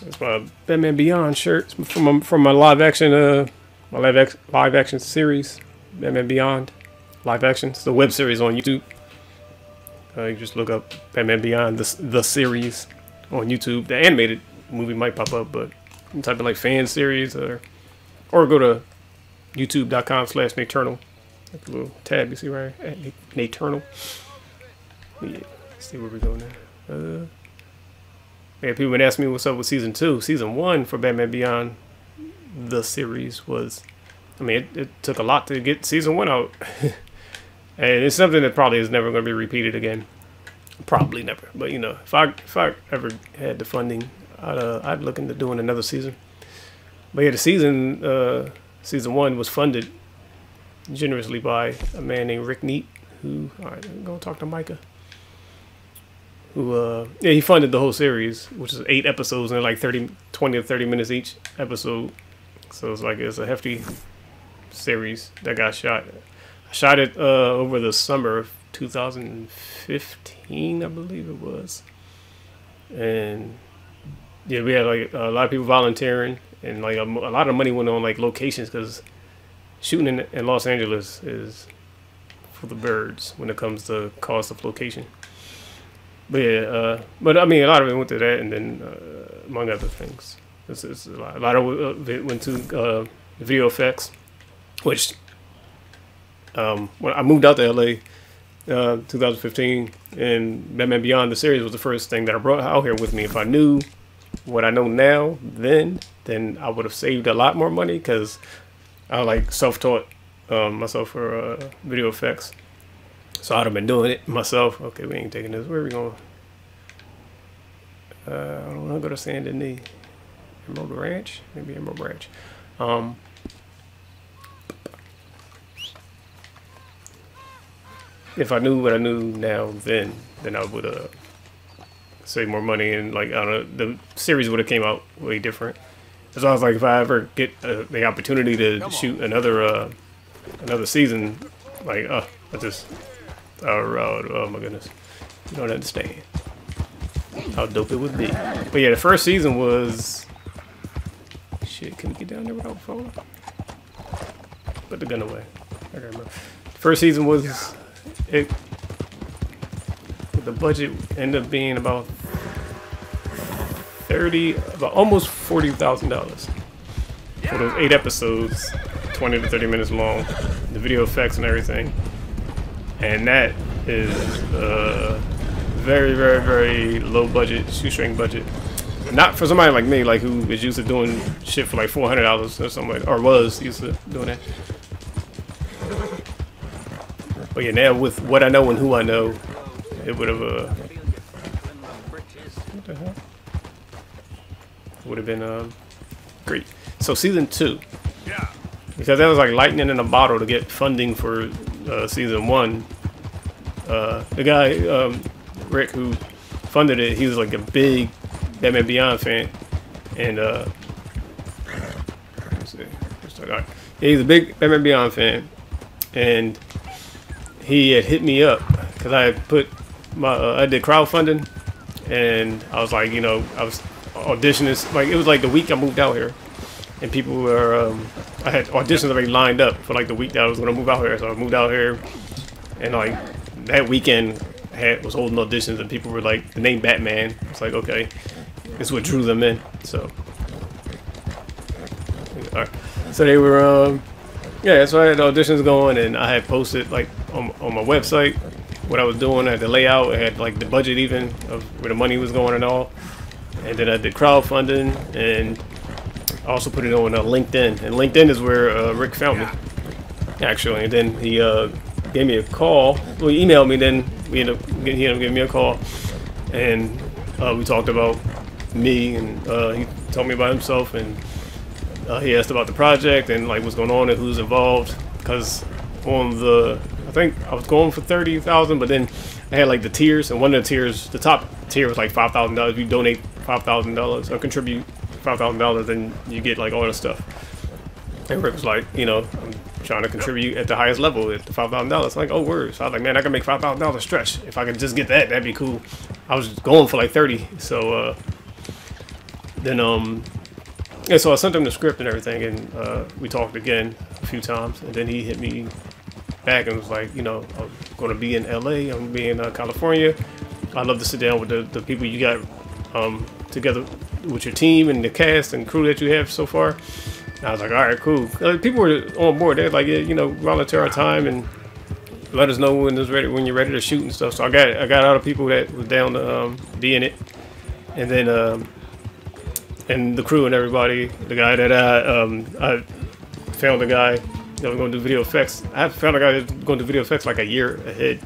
It's my Batman Beyond shirt from my live action live action series, Batman Beyond live action. It's the web series on YouTube. You just look up Batman Beyond the series on YouTube. The animated movie might pop up, but you type of like fan series or go to youtube.com/Naternal. Like a little tab you see right at Naternal. Yeah, let's see where we're going now. Yeah, people been asking me what's up with season 2. Season 1 for Batman Beyond the series was, I mean, it took a lot to get season 1 out. And it's something that probably is never going to be repeated again. Probably never. But, you know, if I ever had the funding, I'd look into doing another season. But yeah, the season 1 was funded generously by a man named Rick Neat, who, all right, I'm going to talk to Micah. Who, yeah, he funded the whole series, which is 8 episodes and like 20 to 30 minutes each episode. So it's a hefty series that got shot. I shot it over the summer of 2015, I believe it was. And yeah, we had like a lot of people volunteering, and like a lot of money went on like locations, because shooting in Los Angeles is for the birds when it comes to cost of location. But yeah, but I mean, a lot of it went to that, and then among other things, it's a lot of it went to video effects, which when I moved out to LA, 2015, and Batman Beyond the series was the first thing that I brought out here with me. If I knew what I know now then I would have saved a lot more money, because I like self-taught myself for video effects. So I'd have been doing it myself. Okay, we ain't taking this. Where are we going? I don't want to go to Saint Denis. Emerald Ranch? Maybe Emerald Ranch. If I knew what I knew now then I would save more money, and like, I don't know, the series would have came out way different. So I was like, if I ever get the opportunity to shoot another season, like, I just... Oh my goodness. You don't understand how dope it would be. But yeah, the first season was... Shit, can we get down there without falling? Put the gun away. I can't remember. First season was... The budget ended up being about almost $40,000 for those 8 episodes, 20 to 30 minutes long, the video effects and everything. And that is very, very, very low budget, shoestring budget. Not for somebody like me, like who is used to doing shit for like $400 or something, like, or was used to doing that. But yeah, now with what I know and who I know, it would have what the hell? Would have been great. So season 2, because that was like lightning in a bottle to get funding for season 1. The guy Rick, who funded it, he was like a big Batman Beyond fan, and let's see, yeah, he's a big Batman Beyond fan, and he had hit me up because I had put my I did crowdfunding, and I was like, you know, I was auditioning, like it was like the week I moved out here, and people were I had auditions already lined up for like the week that I was gonna move out here. So I moved out here, and like that weekend was holding auditions, and people were like, the name Batman. It's like, okay, it's what drew them in. So all right. So they were yeah, so I had auditions going, and I had posted like on my website what I was doing. I had the layout, I had like the budget even of where the money was going and all. And then I did crowdfunding, and I also put it on LinkedIn. And LinkedIn is where Rick found me, actually. And then he gave me a call. Well, he emailed me. Then he ended up giving me a call, and we talked about me, and he told me about himself, and he asked about the project and like what's going on and who's involved. Because on I think I was going for $30,000, but then I had like the tiers, and one of the tiers, the top tier was like $5,000. If you donate $5,000 or contribute $5,000, then you get like all the stuff. And Rick was like, you know, I'm trying to contribute at the highest level at the $5,000. Like, oh, word. So I was like, man, I can make $5,000 stretch. If I could just get that, that'd be cool. I was going for like 30. So then yeah, so I sent him the script and everything, and we talked again a few times, and then he hit me back and was like, you know, I'm going to be in LA, I'm going to be in California. I'd love to sit down with the people you got together with your team and the cast and crew that you have so far. And I was like, all right, cool. People were on board. They're like, yeah, you know, volunteer our time and let us know when you're ready to shoot and stuff. So I got other people that was down to be in it, and then and the crew and everybody. The guy that I found a guy that was going to do video effects. I found a guy that was going to do video effects like a year ahead,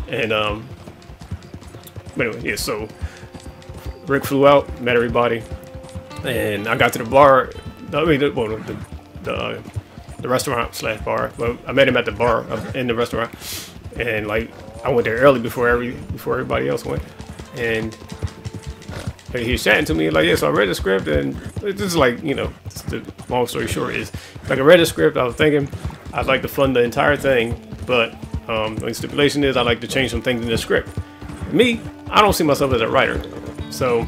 and but anyway, yeah. So Rick flew out, met everybody, and I got to the bar. I mean, the restaurant / bar. But I met him at the bar in the restaurant, and like I went there early before everybody else went, and he was chatting to me like, yeah. So I read the script, and this is like, you know, the long story short is like I read the script. I was thinking I'd like to fund the entire thing, but the stipulation is I'd like to change some things in the script. Me, I don't see myself as a writer, so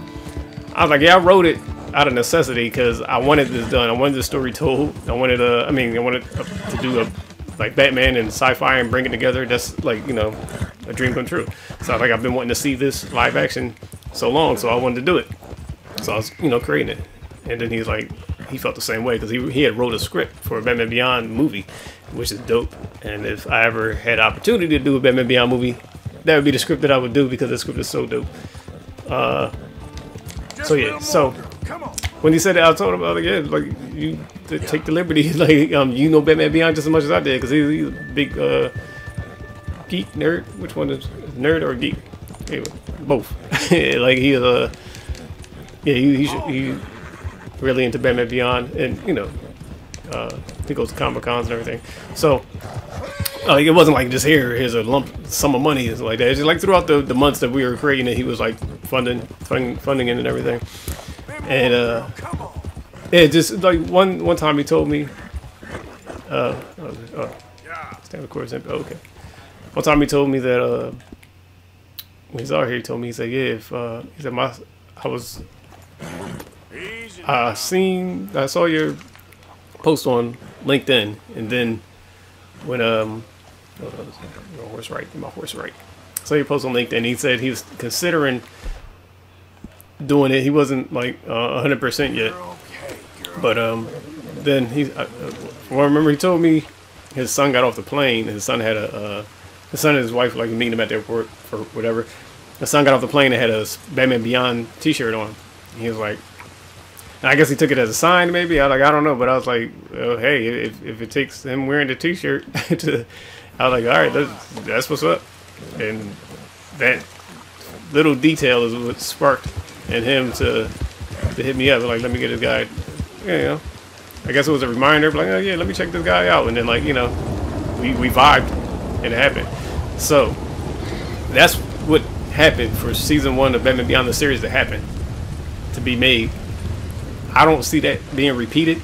I was like, yeah, I wrote it out of necessity because I wanted this done. I wanted the story told. I wanted to do a like Batman and sci-fi and bring it together. That's like, you know, a dream come true. So like I've been wanting to see this live action so long, so I wanted to do it. So I was, you know, creating it. And then he's like, he felt the same way because he had wrote a script for a Batman Beyond movie, which is dope. And if I ever had opportunity to do a Batman Beyond movie, that would be the script that I would do because the script is so dope. So yeah, so when he said that, I told him, like, yeah, like you take the liberty, like you know Batman Beyond just as much as I did, because he's a big geek nerd. Which one is nerd or geek? Anyway, both. Like he's yeah, he really into Batman Beyond, and you know, he goes to Comic Cons and everything. So like it wasn't like just here's a lump sum of money and like that. It's just like throughout the months that we were creating it, he was like funding it and everything. And yeah, just like one time he told me, stand of course, okay. One time he told me that when he's out here, he told me, he said, yeah, if he said I saw your post on LinkedIn, and then when my horse right. So he posted on LinkedIn. He said he was considering doing it. He wasn't like 100% yet, but then well, I remember he told me his son got off the plane. His son had his son and his wife like meeting him at the airport or whatever. His son got off the plane and had a Batman Beyond T-shirt on. And he was like, and I guess he took it as a sign, maybe. I don't know, but I was like, oh, hey, if it takes him wearing the T-shirt I was like, all right, that's what's up. And that little detail is what sparked in him to hit me up. Like, let me get this guy, you know. I guess it was a reminder, like, oh yeah, let me check this guy out. And then, like, you know, we vibed and it happened. So that's what happened for season 1 of Batman Beyond, the series that happened to be made. I don't see that being repeated.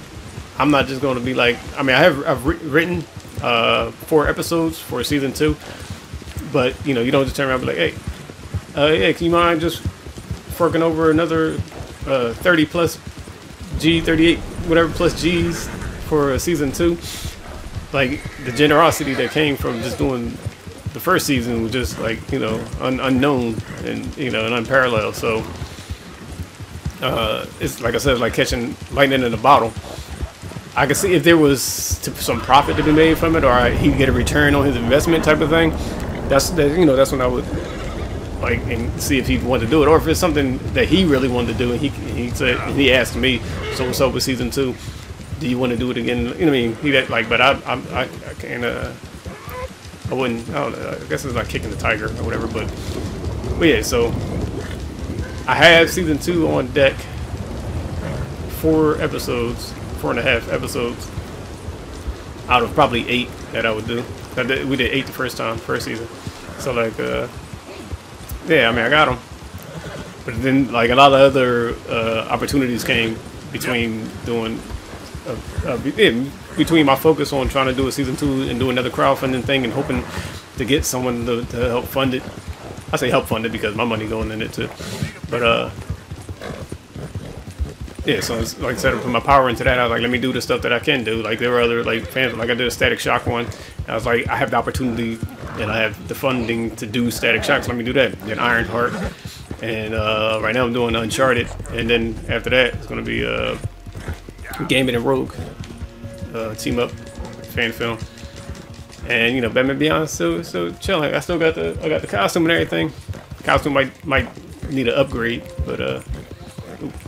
I'm not just going to be like, I mean, I've written 4 episodes for season 2, but you know, you don't just turn around and be like, hey, can you mind just forking over another 30 plus G, 38 whatever plus G's for season 2? Like, the generosity that came from just doing the first season was just like, you know, unknown and, you know, and unparalleled. So it's like I said, it's like catching lightning in a bottle. I could see if there was some profit to be made from it, or he'd get a return on his investment type of thing. That's when I would like and see if he'd want to do it, or if it's something that he really wanted to do. And he asked me, so what's up with season 2? Do you want to do it again? You know what I mean? But I can't. I wouldn't. I don't know. I guess it's not kicking the tiger or whatever. But yeah. So I have season 2 on deck. 4 episodes. 4.5 episodes out of probably 8 that I would do. We did 8 the first season. So like, yeah, I mean, I got them. But then like a lot of other opportunities came between doing, between my focus on trying to do a season 2 and do another crowdfunding thing and hoping to get someone to help fund it. I say help fund it because my money going in it too. But Yeah, so it's, like I said, I put my power into that. I was like, let me do the stuff that I can do. Like there were other like fans, like I did a Static Shock one. I was like, I have the opportunity and I have the funding to do Static Shock, so let me do that. Then Ironheart, and right now I'm doing Uncharted, and then after that it's gonna be Gambit and Rogue team up fan film. And you know, Batman Beyond still chilling. I got the costume and everything. Costume might need an upgrade, but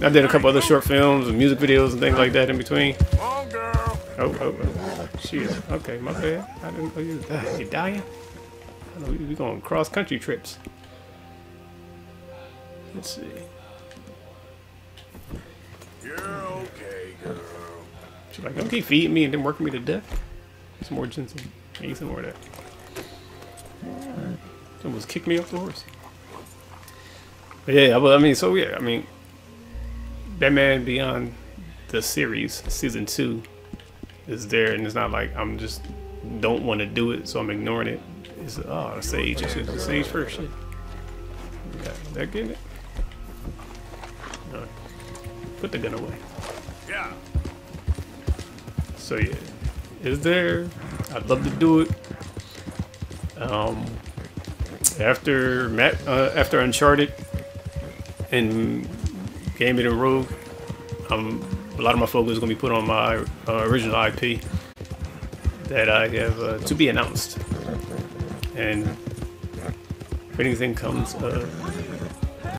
I did a couple other short films and music videos and things like that in between. Oh, shit. Okay, my bad. I didn't know you dying. I know we going cross country trips. Let's see. You're okay, girl. She's like, don't keep feeding me and then working me to death. Some more ginseng. I need some more of that. She almost kicked me off the horse. But yeah, I mean, Batman Beyond the series, season 2, is there, and it's not like I'm just don't want to do it, so I'm ignoring it. It's the sage. I should do the sage first. Shit. Yeah, that getting it? No. Put the gun away. Yeah. So yeah, is there? I'd love to do it. After Uncharted and Gambit and Rogue, a lot of my focus is going to be put on my original IP that I have to be announced. And if anything comes